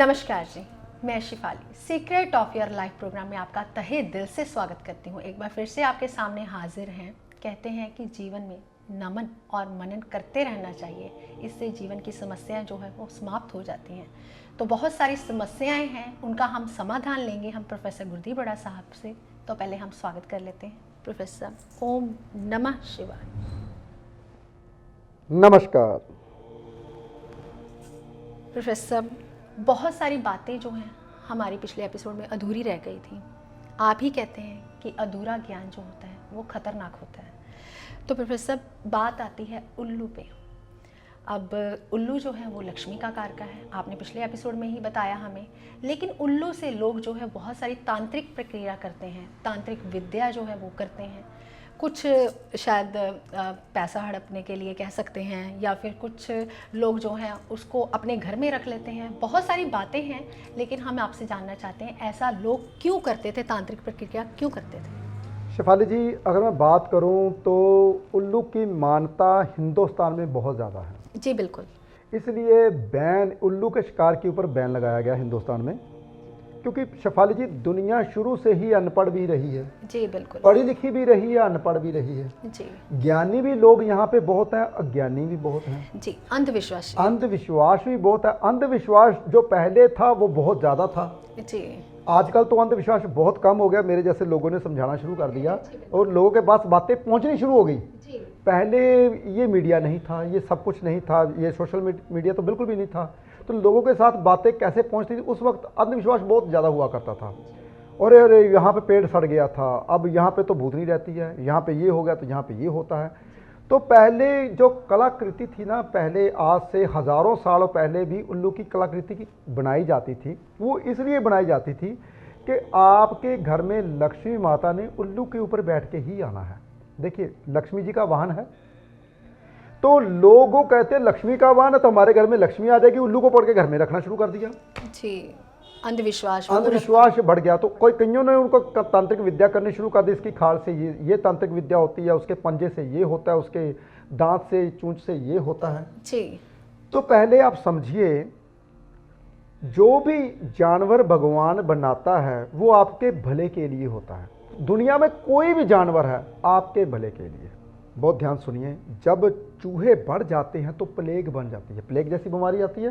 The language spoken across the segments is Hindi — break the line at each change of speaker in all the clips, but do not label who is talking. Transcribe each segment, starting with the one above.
नमस्कार जी, मैं Shifali secret of your life programme में आपका तहे दिल से स्वागत करती हूँ। एक बार फिर से आपके सामने हाजिर हैं। कहते हैं कि जीवन में नमन और मनन करते रहना चाहिए, इससे जीवन की समस्याएं जो है वो समाप्त हो जाती हैं। तो बहुत सारी समस्याएं हैं, उनका हम समाधान लेंगे हम प्रोफेसर गुरदीप बड़ा साहब से। तो पहले हम स्वागत कर लेते हैं प्रोफेसर। ओम नमः शिवाय।
नमस्कार
प्रोफेसर, बहुत सारी बातें जो हैं हमारी पिछले एपिसोड में अधूरी रह गई थी। आप ही कहते हैं कि अधूरा ज्ञान जो होता है वो खतरनाक होता है। तो प्रोफेसर, बात आती है उल्लू पे। अब उल्लू जो है वो लक्ष्मी का कारक है, आपने पिछले एपिसोड में ही बताया हमें। लेकिन उल्लू से लोग जो है बहुत सारी तांत्रिक प्रक्रिया करते हैं, तांत्रिक विद्या जो है वो करते हैं। कुछ शायद पैसा हड़पने के लिए कह सकते हैं, या फिर कुछ लोग जो हैं उसको अपने घर में रख लेते हैं। बहुत सारी बातें हैं, लेकिन हम आपसे जानना चाहते हैं ऐसा लोग क्यों करते थे, तांत्रिक प्रक्रिया क्यों करते थे?
शिफाली जी, अगर मैं बात करूं तो उल्लू की मान्यता हिंदुस्तान में बहुत ज़्यादा है।
जी बिल्कुल।
इसलिए बैन, उल्लू के शिकार के ऊपर बैन लगाया गया हिंदुस्तान में, क्योंकि शिफाली जी दुनिया शुरू से ही अनपढ़ भी रही है।
जी बिल्कुल।
पढ़ी लिखी भी रही है, अनपढ़ भी रही है।
जी।
ज्ञानी भी लोग यहाँ पे बहुत हैं, अज्ञानी भी बहुत हैं।
जी। अंधविश्वास
भी बहुत है। अंधविश्वास जो पहले था वो बहुत ज़्यादा था।
जी।
आजकल तो अंधविश्वास बहुत कम हो गया, मेरे जैसे लोगों ने समझाना शुरू कर दिया और लोगों के पास बातें पहुंचनी शुरू हो गई। पहले ये मीडिया नहीं था, ये सब कुछ नहीं था, ये सोशल मीडिया तो बिल्कुल भी नहीं था, तो लोगों के साथ बातें कैसे पहुंचती थी। उस वक्त अंधविश्वास बहुत ज़्यादा हुआ करता था। और अरे यहाँ पे पेड़ सड़ गया था, अब यहाँ पे तो भूतनी रहती है, यहाँ पे ये हो गया तो यहाँ पे ये होता है। तो पहले जो कलाकृति थी ना, पहले आज से हज़ारों सालों पहले भी उल्लू की कलाकृति की बनाई जाती थी। वो इसलिए बनाई जाती थी कि आपके घर में लक्ष्मी माता ने उल्लू के ऊपर बैठ के ही आना है। देखिए, लक्ष्मी जी का वाहन है, तो लोगों कहते हैं लक्ष्मी का वाहन है तो हमारे घर में लक्ष्मी आ जाएगी। उल्लू को पकड़ के घर में रखना शुरू कर दिया।
जी। अंधविश्वास
बढ़ गया। तो कईयों ने उनको तांत्रिक विद्या करनी शुरू कर दी। इसकी खाल से ये तांत्रिक विद्या होती है, उसके पंजे से ये होता है, उसके दांत से, चूंच से ये होता है।
जी।
तो पहले आप समझिए, जो भी जानवर भगवान बनाता है वो आपके भले के लिए होता है। दुनिया में कोई भी जानवर है आपके भले के लिए। बहुत ध्यान सुनिए, जब चूहे बढ़ जाते हैं तो प्लेग बन जाती है, प्लेग जैसी बीमारी आती है।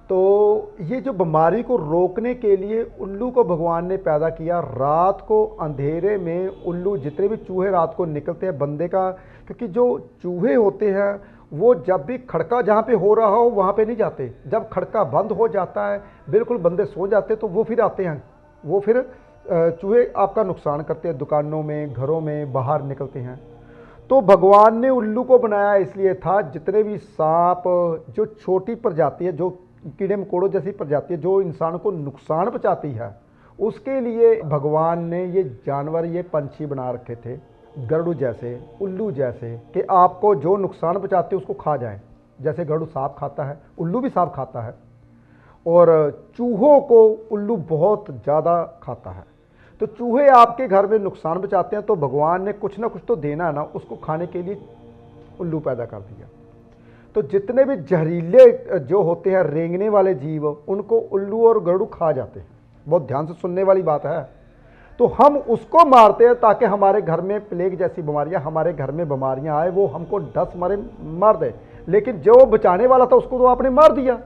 तो ये जो बीमारी को रोकने के लिए उल्लू को भगवान ने पैदा किया। रात को अंधेरे में उल्लू, जितने भी चूहे रात को निकलते हैं बंदे का, क्योंकि जो चूहे होते हैं वो जब भी खड़का जहाँ पे हो रहा हो वहाँ पे नहीं जाते। जब खड़का बंद हो जाता है, बिल्कुल बंदे सो जाते, तो वो फिर आते हैं। वो फिर चूहे आपका नुकसान करते हैं, दुकानों में, घरों में, बाहर निकलते हैं। तो भगवान ने उल्लू को बनाया इसलिए था, जितने भी सांप, जो छोटी प्रजाति है, जो कीड़े मकोड़ों जैसी प्रजाति है, जो इंसान को नुकसान पहुंचाती है, उसके लिए भगवान ने ये जानवर, ये पंछी बना रखे थे, गरुड़ जैसे, उल्लू जैसे, कि आपको जो नुकसान पहुंचाते उसको खा जाए। जैसे गरुड़ सांप खाता है, उल्लू भी सांप खाता है, और चूहों को उल्लू बहुत ज़्यादा खाता है। तो चूहे आपके घर में नुकसान पहुंचाते हैं, तो भगवान ने कुछ ना कुछ तो देना है ना, उसको खाने के लिए उल्लू पैदा कर दिया। तो जितने भी जहरीले जो होते हैं, रेंगने वाले जीव, उनको उल्लू और गरुड़ खा जाते हैं। बहुत ध्यान से सुनने वाली बात है। तो हम उसको मारते हैं ताकि हमारे घर में प्लेग जैसी बीमारियां, हमारे घर में बीमारियां आए, वो हमको डस मारे मार दे। लेकिन जो बचाने वाला था उसको तो आपने मार दिया।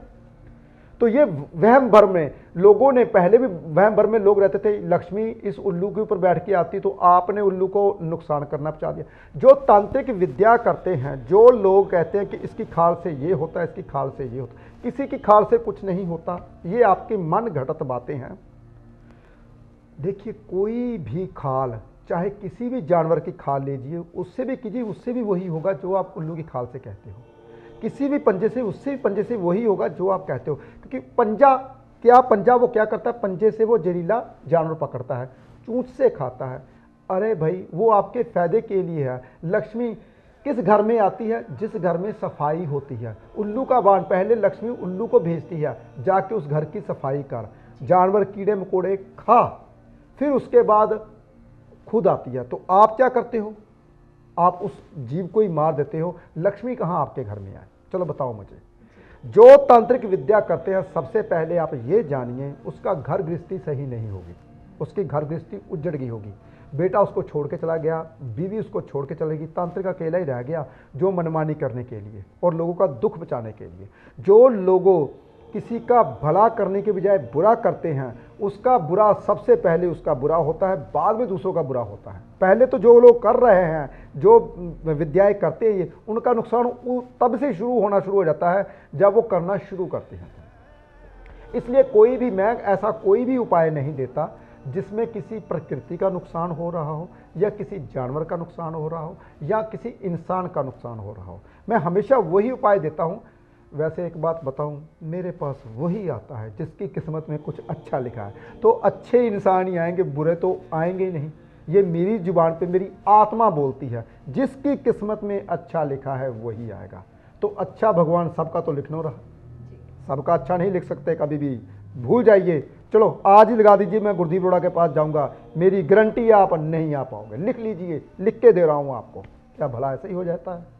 तो ये वहम भर में लोगों ने, पहले भी वहम भर में लोग रहते थे, लक्ष्मी इस उल्लू के ऊपर बैठ के आती, तो आपने उल्लू को नुकसान करना पहुंचा दिया। जो तांत्रिक विद्या करते हैं, जो लोग कहते हैं कि इसकी खाल से ये होता है, इसकी खाल से ये होता है, किसी की खाल से कुछ नहीं होता। ये आपकी मन घड़त बातें हैं। देखिए, कोई भी खाल, चाहे किसी भी जानवर की खाल लीजिए, उससे भी कीजिए, उससे भी वही होगा जो आप उल्लू की खाल से कहते हो। किसी भी पंजे से, उससे भी पंजे से वही होगा जो आप कहते हो। क्योंकि पंजा वो क्या करता है, पंजे से वो जहरीला जानवर पकड़ता है, चूंच से खाता है। अरे भाई, वो आपके फायदे के लिए है। लक्ष्मी किस घर में आती है? जिस घर में सफाई होती है। उल्लू का बाण, पहले लक्ष्मी उल्लू को भेजती है, जाके उस घर की सफाई कर, जानवर कीड़े मकोड़े खा, फिर उसके बाद खुद आती है। तो आप क्या करते हो? आप उस जीव को ही मार देते हो। लक्ष्मी कहाँ आपके घर में आए? चलो बताओ मुझे। जो तांत्रिक विद्या करते हैं सबसे पहले आप ये जानिए उसका घर गृहस्थी सही नहीं होगी, उसकी घर गृहस्थी उजड़ गई होगी। बेटा उसको छोड़ के चला गया, बीवी उसको छोड़ के चलेगी, तांत्रिक अकेला ही रह गया जो मनमानी करने के लिए और लोगों का दुख बचाने के लिए। जो लोगों किसी का भला करने के बजाय बुरा करते हैं उसका बुरा सबसे पहले उसका बुरा होता है, बाद में दूसरों का बुरा होता है। पहले तो जो लोग कर रहे हैं, जो विद्याएं करते हैं, उनका नुकसान तब से शुरू होना शुरू हो जाता है जब वो करना शुरू करते हैं। इसलिए कोई भी मैं ऐसा कोई भी उपाय नहीं देता जिसमें किसी प्रकृति का नुकसान हो रहा हो या किसी जानवर का नुकसान हो रहा हो या किसी इंसान का नुकसान हो रहा हो। मैं हमेशा वही उपाय देता हूँ। वैसे एक बात बताऊं, मेरे पास वही आता है जिसकी किस्मत में कुछ अच्छा लिखा है, तो अच्छे इंसान ही आएंगे, बुरे तो आएंगे ही नहीं। ये मेरी जुबान पे मेरी आत्मा बोलती है, जिसकी किस्मत में अच्छा लिखा है वही आएगा। तो अच्छा भगवान सबका तो लिखना रहा, सबका अच्छा नहीं लिख सकते कभी भी, भूल जाइए। चलो आज ही लगा दीजिए मैं गुरदीप रोड़ा के पास जाऊंगा, मेरी गारंटी है आप नहीं आ पाओगे, लिख लीजिए, लिख के दे रहा हूँ आपको। क्या भला ऐसा ही हो जाता है?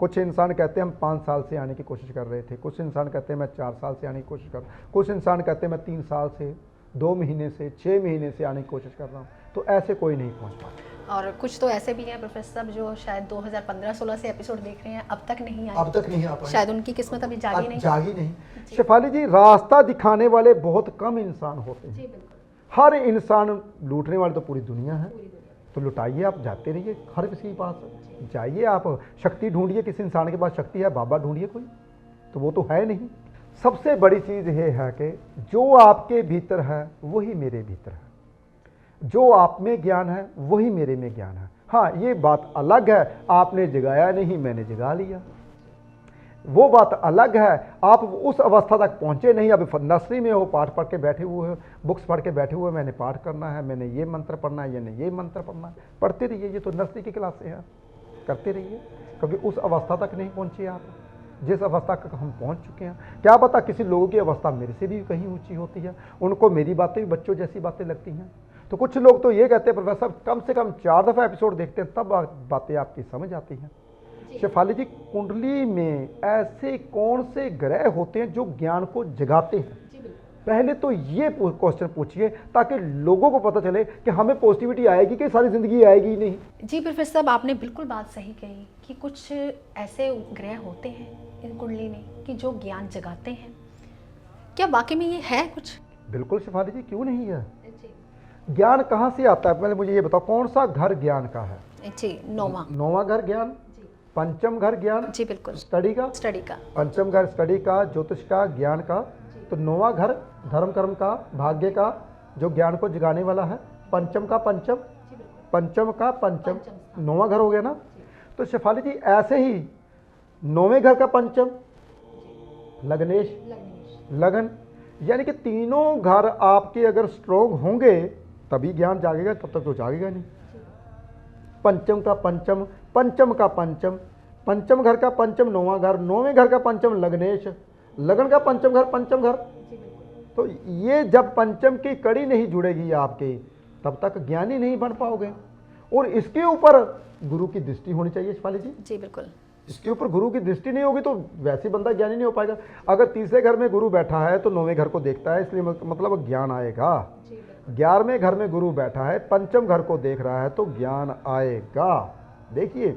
कुछ इंसान कहते हैं हम 5 साल से आने की कोशिश कर रहे थे, कुछ इंसान कहते हैं मैं 4 साल से आने की कोशिश कर, कुछ इंसान कहते हैं मैं 3 साल से, 2 महीने से, 6 महीने से आने की कोशिश कर रहा हूँ। तो ऐसे कोई नहीं पहुँच पाता।
और कुछ तो ऐसे भी हैं प्रोफेसर साहब जो शायद 2015-16 से एपिसोड देख रहे हैं, अब तक नहीं आए,
अब तक नहीं आ पाए,
शायद उनकी किस्मत अभी जागी नहीं।
शेफाली जी, रास्ता दिखाने वाले बहुत कम इंसान होते हैं। हर इंसान, लूटने वाले तो पूरी दुनिया है, तो लुटाइए, आप जाते रहिए हर किसी के पास जाइए, आप शक्ति ढूंढिए, किसी इंसान के पास शक्ति है, बाबा ढूंढिए कोई, तो वो तो है नहीं। सबसे बड़ी चीज़ ये है कि जो आपके भीतर है वही मेरे भीतर है, जो आप में ज्ञान है वही मेरे में ज्ञान है। हाँ, ये बात अलग है आपने जगाया नहीं, मैंने जगा लिया, वो बात अलग है। आप उस अवस्था तक पहुंचे नहीं, अब नर्सरी में हो, पाठ पढ़ के बैठे हुए हो, बुक्स पढ़ के बैठे हुए, मैंने पाठ करना है, मैंने ये मंत्र पढ़ना है, ये मंत्र पढ़ना है, पढ़ते रहिए। ये तो नर्सरी की क्लास से है, करते रहिए, क्योंकि उस अवस्था तक नहीं पहुंचे आप जिस अवस्था तक हम पहुंच चुके हैं। क्या पता किसी लोगों की अवस्था मेरे से भी कहीं ऊंची होती है, उनको मेरी बातें भी बच्चों जैसी बातें लगती हैं। तो कुछ लोग तो ये कहते हैं प्रोफेसर कम से कम 4 दफ़ा एपिसोड देखते हैं तब बातें आपकी समझ आती हैं। शेफाली जी, कुंडली में ऐसे कौन से ग्रह होते हैं जो ज्ञान को जगाते हैं? पहले तो ये क्वेश्चन पूछिए ताकि लोगों को पता चले कि हमें पॉजिटिविटी आएगी कि सारी जिंदगी आएगी ही नहीं।
जी प्रोफेसर साहब, आपने बिल्कुल बात सही कही कि कुछ ऐसे ग्रह होते हैं इन कुंडली में कि जो ज्ञान जगाते हैं। क्या वाकई में ये है कुछ?
बिल्कुल शेफाली जी, क्यों नहीं है। ज्ञान कहाँ से आता है, पहले मुझे ये बताओ, कौन सा घर ज्ञान का है?
जी,
नौवां घर ज्ञान, पंचम घर ज्ञान,
जी बिल्कुल,
स्टडी का, पंचम घर स्टडी का, ज्योतिष का, ज्ञान का। तो नौवां घर धर्म कर्म का, भाग्य का, जो ज्ञान को जगाने वाला है। पंचम का पंचम, पंचम का पंचम, नौवां घर हो गया ना। तो शेफाली जी ऐसे ही 9वें घर का पंचम लग्नेश, लगन, यानी कि तीनों घर आपके अगर स्ट्रोंग होंगे तभी ज्ञान जागेगा, तब तक तो जागेगा नहीं। पंचम का पंचम, पंचम का पंचम, पंचम घर का पंचम 9वां घर, 9वें घर का पंचम लग्नेश, लगन का पंचम घर पंचम घर। तो ये जब पंचम की कड़ी नहीं जुड़ेगी आपके, तब तक ज्ञानी नहीं बन पाओगे। और इसके ऊपर गुरु की दृष्टि होनी चाहिए शेफाली जी।
जी बिल्कुल,
इसके ऊपर गुरु की दृष्टि नहीं होगी तो वैसे बंदा ज्ञानी नहीं हो पाएगा। अगर तीसरे घर में गुरु बैठा है तो 9वें घर को देखता है, इसलिए मतलब ज्ञान आएगा। 11वें घर में गुरु बैठा है, पंचम घर को देख रहा है तो ज्ञान आएगा। देखिए,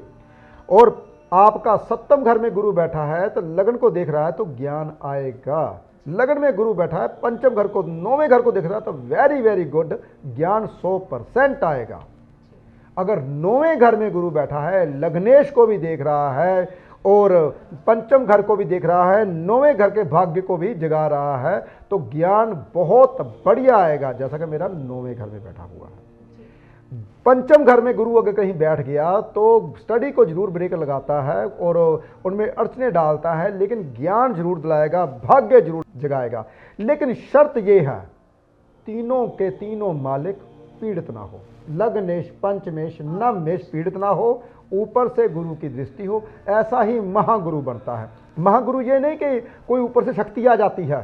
और आपका 7वें घर में गुरु बैठा है तो लगन को देख रहा है तो ज्ञान आएगा। लगन में गुरु बैठा है, पंचम घर को, 9वें घर को देख रहा है तो वेरी वेरी गुड, ज्ञान 100% आएगा। अगर 9वें घर में गुरु बैठा है, लग्नेश को भी देख रहा है और पंचम घर को भी देख रहा है, 9वें घर के भाग्य को भी जगा रहा है, तो ज्ञान बहुत बढ़िया आएगा, जैसा कि मेरा 9वें घर में बैठा हुआ है। पंचम घर में गुरु अगर कहीं बैठ गया तो स्टडी को जरूर ब्रेक लगाता है और उनमें अड़चने डालता है, लेकिन ज्ञान जरूर दिलाएगा, भाग्य जरूर जगाएगा। लेकिन शर्त यह है, तीनों के तीनों मालिक पीड़ित ना हो, लग्नेश, पंचमेश, नवमेश पीड़ित ना हो, ऊपर से गुरु की दृष्टि हो, ऐसा ही महागुरु बनता है। महागुरु ये नहीं कि कोई ऊपर से शक्ति आ जाती है,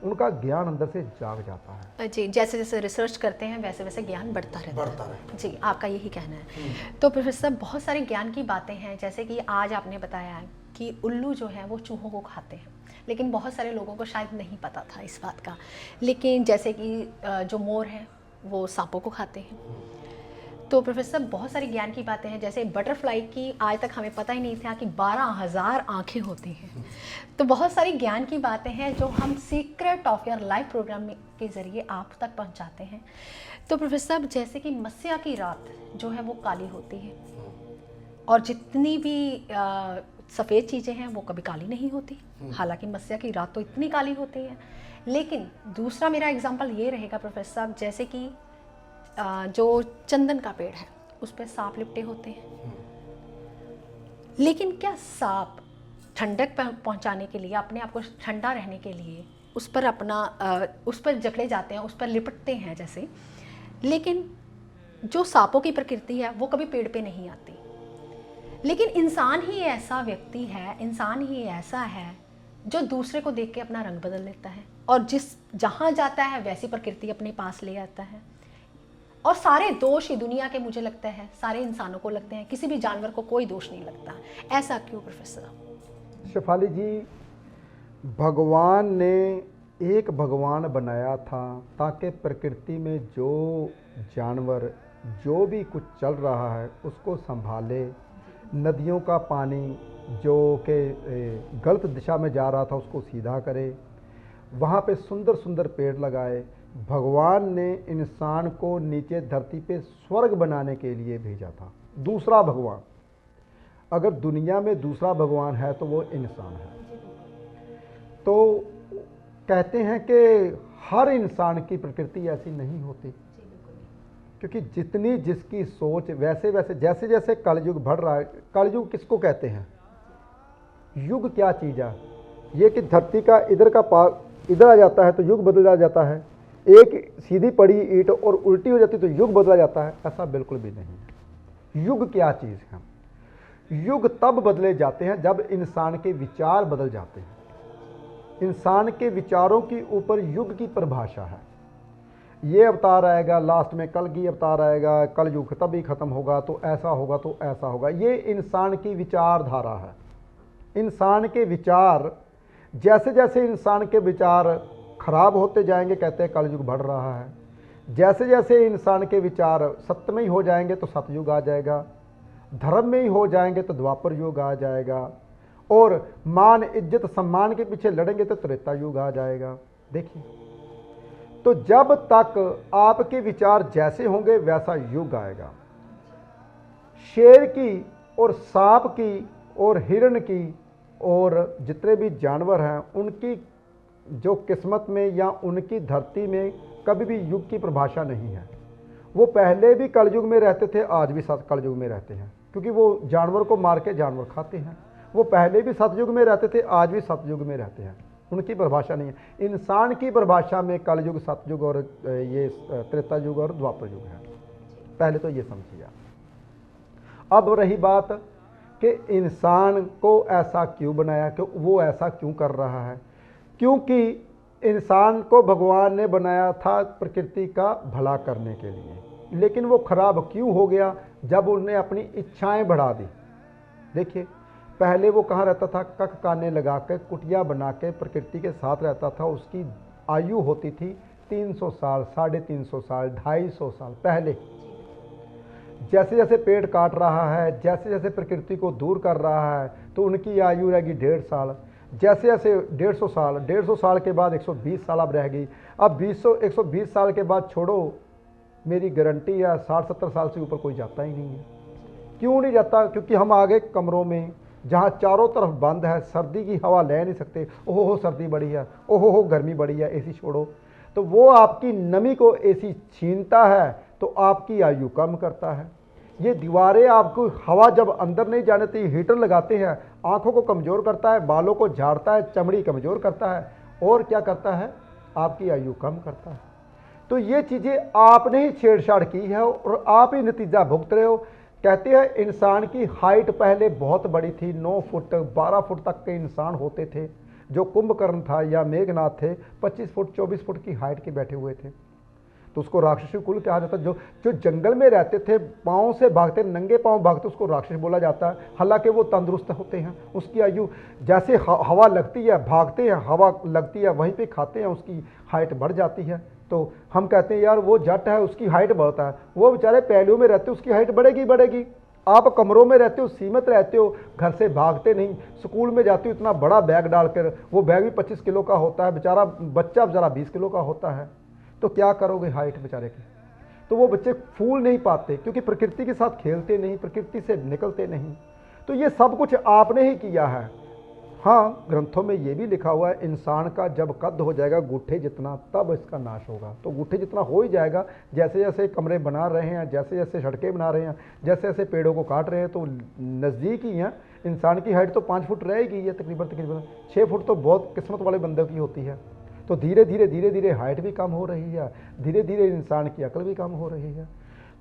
उनका ज्ञान अंदर से जाग जाता है।
जी, जैसे जैसे रिसर्च करते हैं वैसे वैसे ज्ञान बढ़ता रहता है। जी, आपका यही कहना है। तो प्रोफेसर साहब, बहुत सारे ज्ञान की बातें हैं, जैसे कि आज आपने बताया है कि उल्लू जो है वो चूहों को खाते हैं, लेकिन बहुत सारे लोगों को शायद नहीं पता था इस बात का। लेकिन जैसे कि जो मोर हैं वो सांपों को खाते हैं। तो प्रोफेसर बहुत सारी ज्ञान की बातें हैं, जैसे बटरफ्लाई की आज तक हमें पता ही नहीं था कि 12,000 आँखें होती हैं। तो बहुत सारी ज्ञान की बातें हैं जो हम secret of your life programme के ज़रिए आप तक पहुंचाते हैं। तो प्रोफेसर जैसे कि मस्या की रात जो है वो काली होती है, और जितनी भी सफ़ेद चीज़ें हैं वो कभी काली नहीं होती, हालांकि मस्या की रात तो इतनी काली होती है। लेकिन दूसरा मेरा एग्जांपल ये रहेगा प्रोफेसर, जैसे कि जो चंदन का पेड़ है उस पर सांप लिपटे होते हैं, लेकिन क्या सांप ठंडक पहुंचाने के लिए, अपने आप को ठंडा रहने के लिए उस पर जकड़े जाते हैं, उस पर लिपटते हैं जैसे, लेकिन जो सांपों की प्रकृति है वो कभी पेड़ पे नहीं आती। लेकिन इंसान ही ऐसा व्यक्ति है, इंसान ही ऐसा है जो दूसरे को देख के अपना रंग बदल लेता है, और जहाँ जाता है वैसी प्रकृति अपने पास ले आता है। और सारे दोष ही दुनिया के, मुझे लगता है सारे इंसानों को लगते हैं, किसी भी जानवर को कोई दोष नहीं लगता। ऐसा क्यों प्रोफेसर?
शेफाली जी, भगवान ने एक भगवान बनाया था ताकि प्रकृति में जो जानवर जो भी कुछ चल रहा है उसको संभाले। नदियों का पानी जो कि गलत दिशा में जा रहा था उसको सीधा करे, वहाँ पे सुंदर सुंदर पेड़ लगाए। भगवान ने इंसान को नीचे धरती पे स्वर्ग बनाने के लिए भेजा था। दूसरा भगवान, अगर दुनिया में दूसरा भगवान है तो वो इंसान है। तो कहते हैं कि हर इंसान की प्रकृति ऐसी नहीं होती, क्योंकि जितनी जिसकी सोच वैसे वैसे, जैसे जैसे कलयुग बढ़ रहा है। कलयुग किसको कहते हैं? युग क्या चीज़ है? ये कि धरती का इधर आ जाता है तो युग बदला जाता है, एक सीधी पड़ी ईंट और उल्टी हो जाती तो युग बदला जाता है? ऐसा बिल्कुल भी नहीं है। युग क्या चीज़ है? युग तब बदले जाते हैं जब इंसान के विचार बदल जाते हैं। इंसान के विचारों के ऊपर युग की परिभाषा है। ये अवतार आएगा, लास्ट में कल की अवतार आएगा, कल युग तभी खत्म होगा तो ऐसा होगा तो ऐसा होगा। ये इंसान की विचारधारा है। इंसान के विचार, जैसे जैसे इंसान के विचार खराब होते जाएंगे, कहते हैं कलयुग बढ़ रहा है। जैसे जैसे इंसान के विचार सत्यमय हो जाएंगे तो सतयुग आ जाएगा, धर्म में ही हो जाएंगे तो द्वापर युग आ जाएगा, और मान इज्जत सम्मान के पीछे लड़ेंगे तो त्रेता युग आ जाएगा। देखिए, तो जब तक आपके विचार जैसे होंगे वैसा युग आएगा। शेर की और सांप की और हिरण की और जितने भी जानवर हैं उनकी जो किस्मत में या उनकी धरती में कभी भी युग की परिभाषा नहीं है। वो पहले भी कलयुग में रहते थे, आज भी कलयुग में रहते हैं, क्योंकि वो जानवर को मार के जानवर खाते हैं। वो पहले भी सतयुग में रहते थे, आज भी सतयुग में रहते हैं। उनकी परिभाषा नहीं है। इंसान की परिभाषा में कलयुग, सतयुग और ये त्रेता युग और द्वापर युग है। पहले तो ये समझिए। अब रही बात कि इंसान को ऐसा क्यों बनाया, कि वो ऐसा क्यों कर रहा है। क्योंकि इंसान को भगवान ने बनाया था प्रकृति का भला करने के लिए, लेकिन वो खराब क्यों हो गया? जब उन्होंने अपनी इच्छाएं बढ़ा दी। देखिए, पहले वो कहाँ रहता था? कख काने लगा के, कुटिया बना के प्रकृति के साथ रहता था। उसकी आयु होती थी 300 साल, 350 साल, 250 साल। पहले जैसे जैसे पेड़ काट रहा है, जैसे जैसे प्रकृति को दूर कर रहा है, तो उनकी आयु रहेगी 1.5 साल। जैसे जैसे 150 साल के बाद 120 साल अब रह गई। अब 120 साल के बाद छोड़ो, मेरी गारंटी है 60-70 साल से ऊपर कोई जाता ही नहीं है। क्यों नहीं जाता? क्योंकि हम आगे कमरों में जहाँ चारों तरफ बंद है, सर्दी की हवा ले नहीं सकते। ओहो हो सर्दी बड़ी है, ओहो हो गर्मी बड़ी है, एसी छोड़ो। तो वो आपकी नमी को एसी छीनता है तो आपकी आयु कम करता है। ये दीवारें आपको हवा जब अंदर नहीं जाने तो हीटर लगाते हैं, आंखों को कमज़ोर करता है, बालों को झाड़ता है, चमड़ी कमज़ोर करता है, और क्या करता है? आपकी आयु कम करता है। तो ये चीज़ें आपने ही छेड़छाड़ की है और आप ही नतीजा भुगत रहे हो। कहते हैं इंसान की हाइट पहले बहुत बड़ी थी, 9 फुट 12 फुट तक के इंसान होते थे। जो कुंभकर्ण था या मेघनाथ थे, 25 फुट 24 फुट की हाइट के बैठे हुए थे। तो उसको राक्षसी कुल कहा जाता है। जो जो जंगल में रहते थे, पाँव से भागते, नंगे पाँव भागते, उसको राक्षस बोला जाता है। हालांकि वो तंदुरुस्त होते हैं, उसकी आयु जैसे हवा लगती है, भागते हैं, हवा लगती है, वहीं पे खाते हैं, उसकी हाइट बढ़ जाती है। तो हम कहते हैं यार वो जट है, उसकी हाइट बढ़ता है, वो बेचारे पहलुओं में रहते, उसकी हाइट बढ़ेगी बढ़ेगी। आप कमरों में रहते हो, सीमित रहते हो, घर से भागते नहीं, स्कूल में जाते हो इतना बड़ा बैग डालकर, वो बैग भी 25 किलो का होता है, बेचारा बच्चा बेचारा 20 किलो का होता है, तो क्या करोगे हाइट बेचारे की। तो वो बच्चे फूल नहीं पाते क्योंकि प्रकृति के साथ खेलते नहीं, प्रकृति से निकलते नहीं। तो ये सब कुछ आपने ही किया है। हाँ, ग्रंथों में ये भी लिखा हुआ है, इंसान का जब कद हो जाएगा गूठे जितना तब इसका नाश होगा। तो गूठे जितना हो ही जाएगा। जैसे जैसे कमरे बना रहे हैं, जैसे जैसे सड़कें बना रहे हैं, जैसे जैसे पेड़ों को काट रहे हैं, तो नज़दीक ही हैं। इंसान की हाइट तो 5 फुट रहेगी, ये तकरीबन 6 फुट तो बहुत किस्मत वाले बंदे की होती है। तो धीरे धीरे हाइट भी कम हो रही है, धीरे धीरे इंसान की अकल भी कम हो रही है।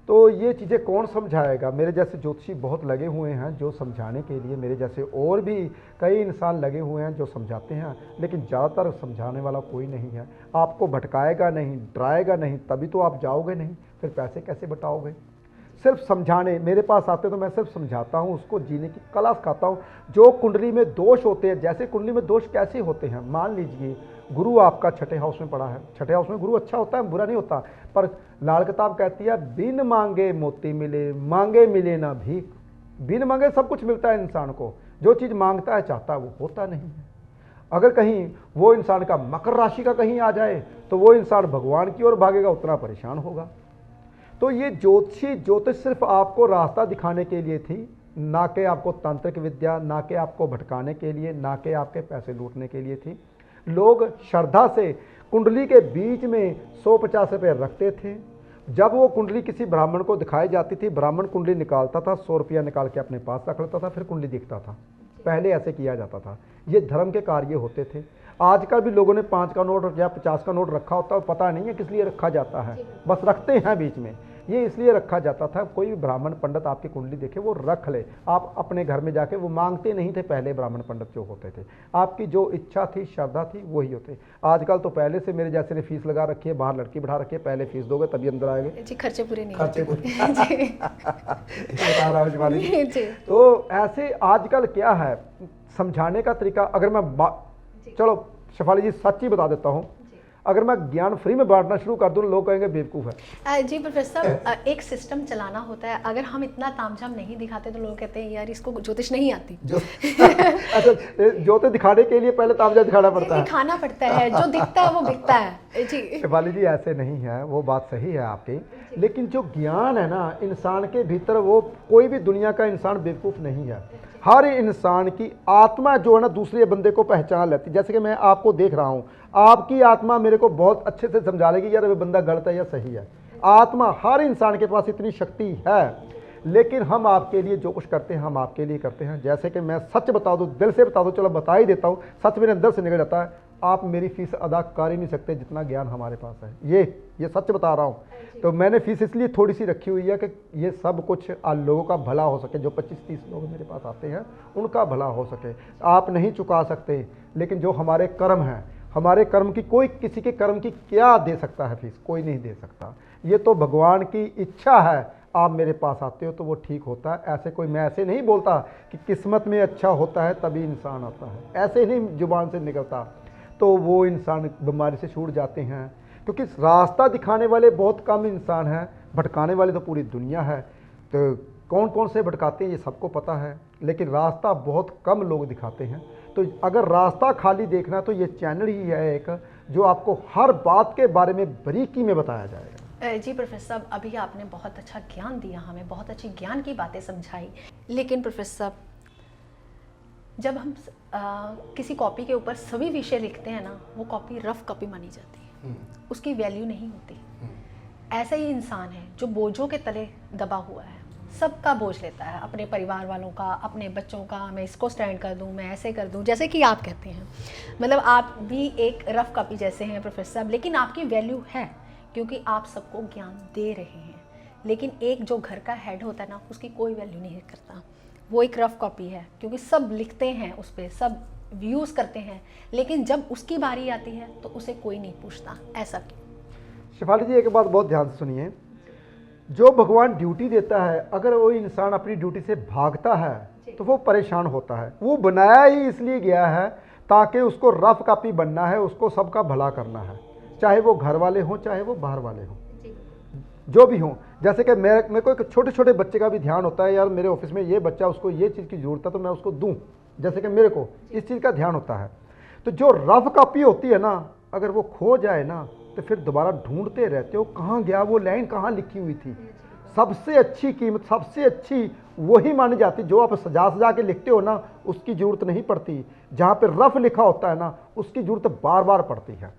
तो ये चीज़ें कौन समझाएगा। मेरे जैसे ज्योतिषी बहुत लगे हुए हैं जो समझाने के लिए, मेरे जैसे और भी कई इंसान लगे हुए हैं जो समझाते हैं, लेकिन ज़्यादातर समझाने वाला कोई नहीं है। आपको भटकाएगा नहीं, डराएगा नहीं, तभी तो आप जाओगे नहीं, फिर पैसे कैसे बटाओगे। सिर्फ समझाने मेरे पास आते तो मैं सिर्फ समझाता हूँ, उसको जीने की कला सिखाता हूँ। जो कुंडली में दोष होते हैं, जैसे कुंडली में दोष कैसे होते हैं, मान लीजिए गुरु आपका छठे हाउस में पड़ा है, छठे हाउस में गुरु अच्छा होता है, बुरा नहीं होता, पर लाल किताब कहती है बिन मांगे मोती मिले, मांगे मिले ना भीख। बिन मांगे सब कुछ मिलता है इंसान को, जो चीज़ मांगता है चाहता है वो होता नहीं है। अगर कहीं वो इंसान का मकर राशि का कहीं आ जाए तो वो इंसान भगवान की ओर भागेगा, उतना परेशान होगा। तो ये ज्योतिष सिर्फ आपको रास्ता दिखाने के लिए थी, ना कि आपको तांत्रिक विद्या, ना कि आपको भटकाने के लिए, ना कि आपके पैसे लूटने के लिए थी। लोग श्रद्धा से कुंडली के बीच में 150 रुपये रखते थे। जब वो कुंडली किसी ब्राह्मण को दिखाई जाती थी, ब्राह्मण कुंडली निकालता था, 100 रुपया निकाल के अपने पास रख लेता था, फिर कुंडली दिखता था। पहले ऐसे किया जाता था, ये धर्म के कार्य होते थे। आजकल भी लोगों ने 5 का नोट या 50 का नोट रखा होता है, पता नहीं है किस लिए रखा जाता है, बस रखते हैं बीच में। ये इसलिए रखा जाता था, कोई भी ब्राह्मण पंडित आपकी कुंडली देखे वो रख ले, आप अपने घर में जाके, वो मांगते नहीं थे पहले ब्राह्मण पंडित जो होते थे, आपकी जो इच्छा थी, श्रद्धा थी, वही होते। आजकल तो पहले से मेरे जैसे ने फीस लगा रखी है, बाहर लड़की बैठा रखी है, पहले फीस दोगे तभी अंदर आएंगे
जी, खर्चे पूरे नहीं
खर्चे
होते।
बता रहा हूँ। तो ऐसे आजकल क्या है समझाने का तरीका, अगर मैं चलो शेफाली जी सच ही बता देता हूँ, अगर मैं ज्ञान फ्री में बांटना शुरू कर दूँ लोग कहेंगे बेवकूफ़ है।
जी प्रोफेसर साहब, एक सिस्टम चलाना होता है, अगर हम इतना तामझाम नहीं दिखाते तो लोग कहते हैं यार इसको ज्योतिष नहीं आती।
अच्छा, ज्योतिष दिखाने के लिए पहले तामझाम दिखाना पड़ता है,
दिखाना पड़ता है, जो दिखता है वो बिकता है। जी
शिवाली जी ऐसे नहीं है, वो बात सही है आपकी, लेकिन जो ज्ञान है ना इंसान के भीतर, वो कोई भी दुनिया का इंसान बेवकूफ़ नहीं है। हर इंसान की आत्मा जो है ना दूसरे बंदे को पहचान लेती है। जैसे कि मैं आपको देख रहा हूँ, आपकी आत्मा मेरे को बहुत अच्छे से समझा लेगी यार ये बंदा गलत है या सही है। आत्मा हर इंसान के पास इतनी शक्ति है, लेकिन हम आपके लिए जो कुछ करते हैं हम आपके लिए करते हैं। जैसे कि मैं सच बता दूं, दिल से बता दूं, चलो बता ही देता हूँ, सच मेरे अंदर से निकल जाता है, आप मेरी फीस अदा कर ही नहीं सकते जितना ज्ञान हमारे पास है। ये सच बता रहा हूँ। तो मैंने फीस इसलिए थोड़ी सी रखी हुई है कि ये सब कुछ लोगों का भला हो सके। जो 25-30 लोग मेरे पास आते हैं उनका भला हो सके। आप नहीं चुका सकते, लेकिन जो हमारे कर्म हैं, हमारे कर्म की, कोई किसी के कर्म की क्या दे सकता है फीस, कोई नहीं दे सकता। ये तो भगवान की इच्छा है, आप मेरे पास आते हो तो वो ठीक होता है। ऐसे कोई, मैं ऐसे नहीं बोलता कि किस्मत में अच्छा होता है तभी इंसान आता है, ऐसे नहीं जुबान से निकलता। तो वो इंसान बीमारी से छूट जाते हैं, क्योंकि रास्ता दिखाने वाले बहुत कम इंसान हैं, भटकाने वाले तो पूरी दुनिया है। तो कौन कौन से भटकाते हैं ये सबको पता है, लेकिन रास्ता बहुत कम लोग दिखाते हैं। तो अगर रास्ता खाली देखना है तो ये चैनल ही है एक, जो आपको हर बात के बारे में बारीकी में बताया जाएगा।
जी प्रोफेसर साहब, अभी आपने बहुत अच्छा ज्ञान दिया हमें, बहुत अच्छी ज्ञान की बातें समझाई। लेकिन प्रोफेसर साहब, जब हम किसी कॉपी के ऊपर सभी विषय लिखते हैं ना, वो कॉपी रफ कॉपी मानी जाती है, उसकी वैल्यू नहीं होती। ऐसा ही इंसान है जो बोझों के तले दबा हुआ है, सबका बोझ लेता है, अपने परिवार वालों का, अपने बच्चों का, मैं इसको स्टैंड कर दूं, मैं ऐसे कर दूं, जैसे कि आप कहते हैं। मतलब आप भी एक रफ कॉपी जैसे हैं प्रोफेसर साहब, लेकिन आपकी वैल्यू है क्योंकि आप सबको ज्ञान दे रहे हैं। लेकिन एक जो घर का हेड होता है ना, उसकी कोई वैल्यू नहीं करता, वो एक रफ कॉपी है, क्योंकि सब लिखते हैं उस पर, सब व्यूज़ करते हैं, लेकिन जब उसकी बारी आती है तो उसे कोई नहीं पूछता। ऐसा क्यों?
शेफाली जी, एक बात बहुत ध्यान से सुनिए। जो भगवान ड्यूटी देता है, अगर वो इंसान अपनी ड्यूटी से भागता है तो वो परेशान होता है। वो बनाया ही इसलिए गया है ताकि उसको रफ कॉपी बनना है, उसको सबका भला करना है, चाहे वो घर वाले हों चाहे वो बाहर वाले हों, जो भी हों। जैसे कि मेरे को एक छोटे छोटे बच्चे का भी ध्यान होता है, यार मेरे ऑफिस में ये बच्चा, उसको ये चीज़ की ज़रूरत है तो मैं उसको दूँ, जैसे कि मेरे को इस चीज़ का ध्यान होता है। तो जो रफ कॉपी होती है ना, अगर वो खो जाए ना तो फिर दोबारा ढूंढते रहते हो कहाँ गया, वो लाइन कहाँ लिखी हुई थी। सबसे अच्छी कीमत, सबसे अच्छी वही मानी जाती, जो आप सजा सजा के लिखते हो ना, उसकी ज़रूरत नहीं पड़ती। जहाँ पे रफ लिखा होता है ना, उसकी ज़रूरत बार बार पड़ती है।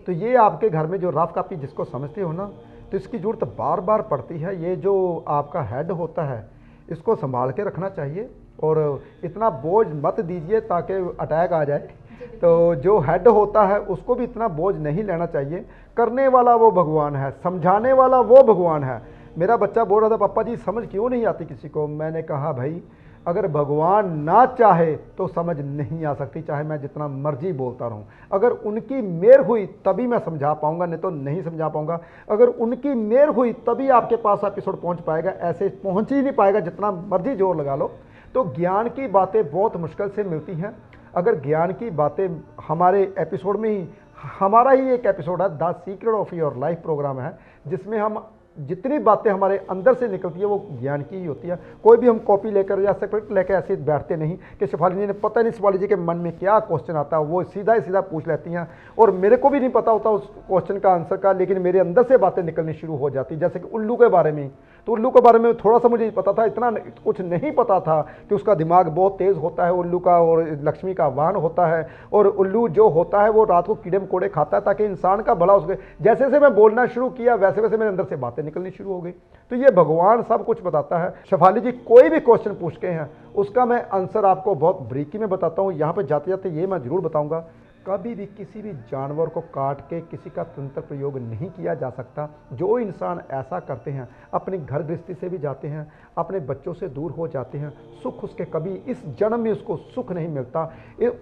तो ये आपके घर में जो रफ कॉपी जिसको समझते हो ना, तो इसकी ज़रूरत बार बार पड़ती है। ये जो आपका हेड होता है, इसको संभाल के रखना चाहिए और इतना बोझ मत दीजिए ताकि अटैक आ जाए। तो जो हेड होता है उसको भी इतना बोझ नहीं लेना चाहिए। करने वाला वो भगवान है, समझाने वाला वो भगवान है। मेरा बच्चा बोल रहा था, पापा जी समझ क्यों नहीं आती किसी को। मैंने कहा भाई, अगर भगवान ना चाहे तो समझ नहीं आ सकती, चाहे मैं जितना मर्जी बोलता रहूं। अगर उनकी मेहर हुई तभी मैं समझा पाऊंगा, नहीं तो नहीं समझा पाऊंगा। अगर उनकी मेहर हुई तभी आपके पास एपिसोड पहुंच पाएगा, ऐसे पहुंच ही नहीं पाएगा जितना मर्जी जोर लगा लो। तो ज्ञान की बातें बहुत मुश्किल से मिलती हैं। अगर ज्ञान की बातें हमारे एपिसोड में ही, हमारा ही एक एपिसोड है the secret of your life programme है, जिसमें हम जितनी बातें हमारे अंदर से निकलती है वो ज्ञान की ही होती है। कोई भी हम कॉपी लेकर या स्क्रिप्ट लेकर ऐसे बैठते नहीं कि शेफाली जी ने, पता नहीं शेफाली जी के मन में क्या क्वेश्चन आता है, वो सीधा ही सीधा पूछ लेती हैं और मेरे को भी नहीं पता होता उस क्वेश्चन का आंसर का, लेकिन मेरे अंदर से बातें निकलनी शुरू हो जाती। जैसे कि उल्लू के बारे में, तो उल्लू के बारे में थोड़ा सा मुझे पता था, इतना कुछ नहीं पता था कि उसका दिमाग बहुत तेज़ होता है उल्लू का, और लक्ष्मी का वाहन होता है। और उल्लू जो होता है वो रात को कीड़े मकोड़े खाता है ताकि इंसान का भला हो सके। जैसे जैसे मैं बोलना शुरू किया वैसे वैसे मेरे अंदर से बातें निकलनी शुरू हो गई। तो ये भगवान सब कुछ बताता है। शेफाली जी कोई भी क्वेश्चन पूछते हैं उसका मैं आंसर आपको बहुत बारीकी में बताता हूँ। यहाँ पे जाते जाते ये मैं जरूर बताऊँगा, कभी भी किसी भी जानवर को काट के किसी का तंत्र प्रयोग नहीं किया जा सकता। जो इंसान ऐसा करते हैं अपनी घर गृहस्थी से भी जाते हैं, अपने बच्चों से दूर हो जाते हैं, सुख उसके कभी इस जन्म में उसको सुख नहीं मिलता।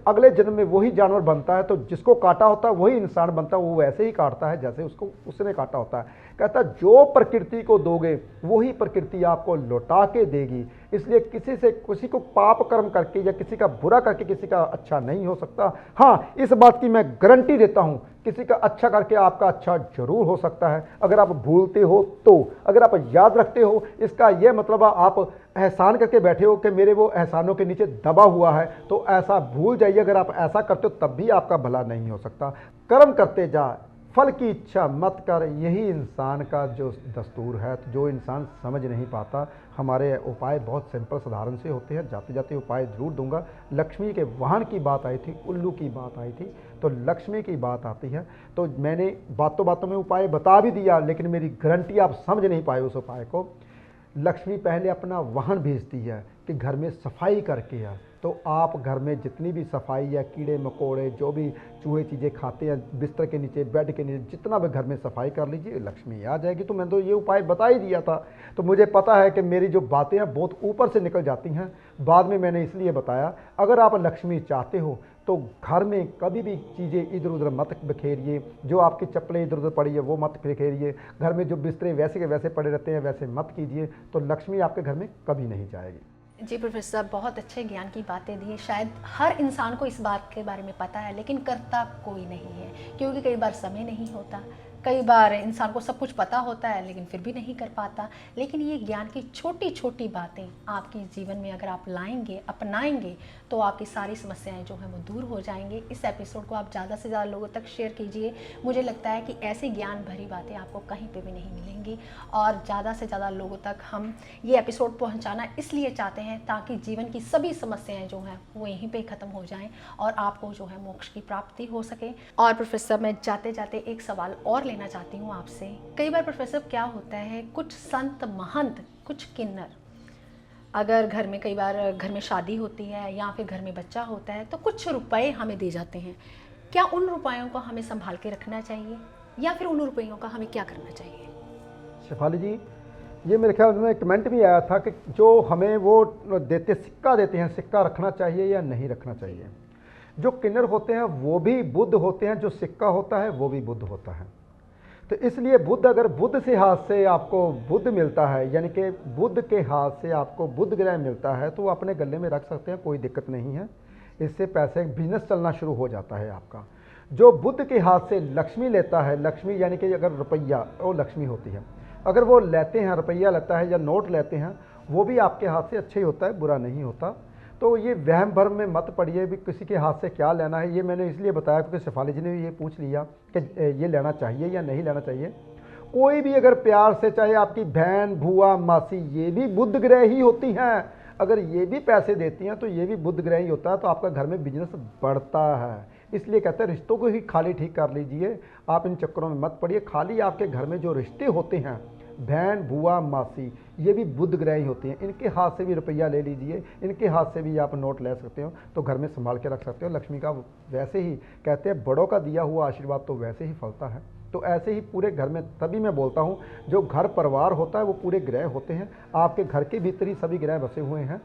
अगले जन्म में वही जानवर बनता है, तो जिसको काटा होता है वही इंसान बनता है, वो वैसे ही काटता है जैसे उसको उसने काटा होता है। कहता है जो प्रकृति को दोगे वही प्रकृति आपको लौटा के देगी। इसलिए किसी को पाप कर्म करके या किसी का बुरा करके किसी का अच्छा नहीं हो सकता। हाँ, इस बात की मैं गारंटी देता हूं, किसी का अच्छा करके आपका अच्छा जरूर हो सकता है। अगर आप भूलते हो तो, अगर आप याद रखते हो, इसका यह मतलब आप एहसान करके बैठे हो कि मेरे वो एहसानों के नीचे दबा हुआ है, तो ऐसा भूल जाइए। अगर आप ऐसा करते हो तब भी आपका भला नहीं हो सकता। कर्म करते जा, फल की इच्छा मत कर, यही इंसान का जो दस्तूर है। तो जो इंसान समझ नहीं पाता, हमारे उपाय बहुत सिंपल साधारण से होते हैं। जाते जाते उपाय जरूर दूंगा। लक्ष्मी के वाहन की बात आई थी, उल्लू की बात आई थी, तो लक्ष्मी की बात आती है। तो मैंने बातों बातों में उपाय बता भी दिया, लेकिन मेरी गारंटी आप समझ नहीं पाए उस उपाय को। लक्ष्मी पहले अपना वाहन भेजती है कि घर में सफाई करके आ। तो आप घर में जितनी भी सफाई या कीड़े मकोड़े जो भी चूहे चीज़ें खाते हैं, बिस्तर के नीचे, बेड के नीचे, जितना भी घर में सफाई कर लीजिए, लक्ष्मी आ जाएगी। तो मैंने तो ये उपाय बता ही दिया था। तो मुझे पता है कि मेरी जो बातें हैं बहुत ऊपर से निकल जाती हैं, बाद में मैंने इसलिए बताया। अगर आप लक्ष्मी चाहते हो तो घर में कभी भी चीज़ें इधर उधर मत बिखेरिए। जो आपकी चप्पलें इधर उधर पड़ी है वो मत बिखेरिए। घर में जो बिस्तरे वैसे के वैसे पड़े रहते हैं वैसे मत कीजिए, तो लक्ष्मी आपके घर में कभी नहीं जाएगी।
जी प्रोफेसर साहब, बहुत अच्छे ज्ञान की बातें दी। शायद हर इंसान को इस बात के बारे में पता है, लेकिन करता कोई नहीं है, क्योंकि कई बार समय नहीं होता। कई बार इंसान को सब कुछ पता होता है लेकिन फिर भी नहीं कर पाता। लेकिन ये ज्ञान की छोटी छोटी बातें आपके जीवन में अगर आप लाएंगे, अपनाएंगे, तो आपकी सारी समस्याएं जो हैं वो दूर हो जाएंगे। इस एपिसोड को आप ज़्यादा से ज़्यादा लोगों तक शेयर कीजिए। मुझे लगता है कि ऐसी ज्ञान भरी बातें आपको कहीं पे भी नहीं मिलेंगी, और ज़्यादा से ज़्यादा लोगों तक हम ये एपिसोड पहुँचाना इसलिए चाहते हैं ताकि जीवन की सभी समस्याएँ जो हैं वो यहीं पर ख़त्म हो जाएँ और आपको जो है मोक्ष की प्राप्ति हो सके। और प्रोफेसर, मैं जाते जाते एक सवाल और लेना चाहती हूँ आपसे। कई बार प्रोफेसर क्या होता है, कुछ संत महंत, कुछ किन्नर, अगर घर में कई बार घर में शादी होती है या फिर घर में बच्चा होता है तो कुछ रुपए हमें दे जाते हैं। क्या उन रुपयों को हमें संभाल के रखना चाहिए या फिर उन रुपयों का हमें क्या करना चाहिए?
शेफाली जी, ये मेरे ख्याल में कमेंट भी आया था कि जो हमें वो देते, सिक्का देते हैं, सिक्का रखना चाहिए या नहीं रखना चाहिए। जो किन्नर होते हैं वो भी बुद्ध होते हैं, जो सिक्का होता है वो भी बुद्ध होता है। तो इसलिए बुध, अगर बुध से हाथ से आपको बुध मिलता है, यानी कि बुध के हाथ से आपको बुध ग्रह मिलता है, तो वो अपने गले में रख सकते हैं, कोई दिक्कत नहीं है। इससे पैसे बिजनेस चलना शुरू हो जाता है आपका। जो बुध के हाथ से लक्ष्मी लेता है, लक्ष्मी यानी कि अगर रुपया, वो लक्ष्मी होती है, अगर वो लेते हैं, रुपया लेता है या नोट लेते हैं, वो भी आपके हाथ से अच्छा ही होता है, बुरा नहीं होता। तो ये वहम भर्म में मत पड़िए भी किसी के हाथ से क्या लेना है। ये मैंने इसलिए बताया क्योंकि शेफाली जी ने भी ये पूछ लिया कि ये लेना चाहिए या नहीं लेना चाहिए। कोई भी अगर प्यार से, चाहे आपकी बहन, भूआ, मासी, ये भी बुध ग्रह ही होती हैं, अगर ये भी पैसे देती हैं तो ये भी बुध ग्रह ही होता है, तो आपका घर में बिजनेस बढ़ता है। इसलिए कहते हैं रिश्तों को ही खाली ठीक कर लीजिए, आप इन चक्करों में मत पड़िए। खाली आपके घर में जो रिश्ते होते हैं, बहन, बुआ, मासी, ये भी बुध ग्रह ही होती हैं, इनके हाथ से भी रुपया ले लीजिए, इनके हाथ से भी आप नोट ले सकते हो, तो घर में संभाल के रख सकते हो। लक्ष्मी का वैसे ही कहते हैं, बड़ों का दिया हुआ आशीर्वाद तो वैसे ही फलता है। तो ऐसे ही पूरे घर में, तभी मैं बोलता हूँ जो घर परिवार होता है वो पूरे ग्रह होते हैं। आपके घर के भीतर ही सभी ग्रह बसे हुए हैं,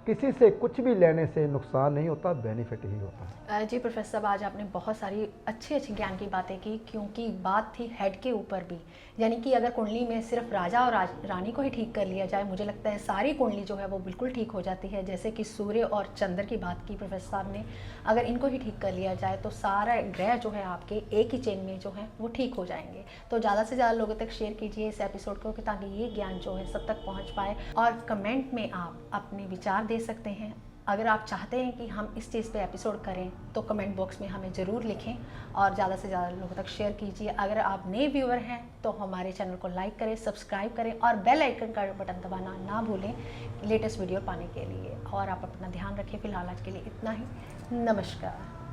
किसी से कुछ भी लेने से नुकसान नहीं होता, बेनिफिट ही होता है।
जी प्रोफेसर साहब, आज आपने बहुत सारी अच्छी अच्छी ज्ञान की बातें की, क्योंकि बात थी हेड के ऊपर भी, यानी कि अगर कुंडली में सिर्फ राजा और रानी को ही ठीक कर लिया जाए, मुझे लगता है सारी कुंडली जो है वो बिल्कुल ठीक हो जाती है। जैसे कि सूर्य और चंद्र की बात की प्रोफेसर साहब ने, अगर इनको ही ठीक कर लिया जाए तो सारा ग्रह जो है आपके एक ही चेन में जो है वो ठीक हो जाएंगे। तो ज़्यादा से ज़्यादा लोगों तक शेयर कीजिए इस एपिसोड को, ताकि ये ज्ञान जो है सब तक पहुँच पाए। और कमेंट में आप अपने विचार दे सकते हैं। अगर आप चाहते हैं कि हम इस चीज़ पे एपिसोड करें तो कमेंट बॉक्स में हमें ज़रूर लिखें और ज़्यादा से ज़्यादा लोगों तक शेयर कीजिए। अगर आप नए व्यूअर हैं तो हमारे चैनल को लाइक करें, सब्सक्राइब करें और बेल आइकन का बटन दबाना ना भूलें लेटेस्ट वीडियो पाने के लिए। और आप अपना ध्यान रखें। फिलहाल आज के लिए इतना ही। नमस्कार।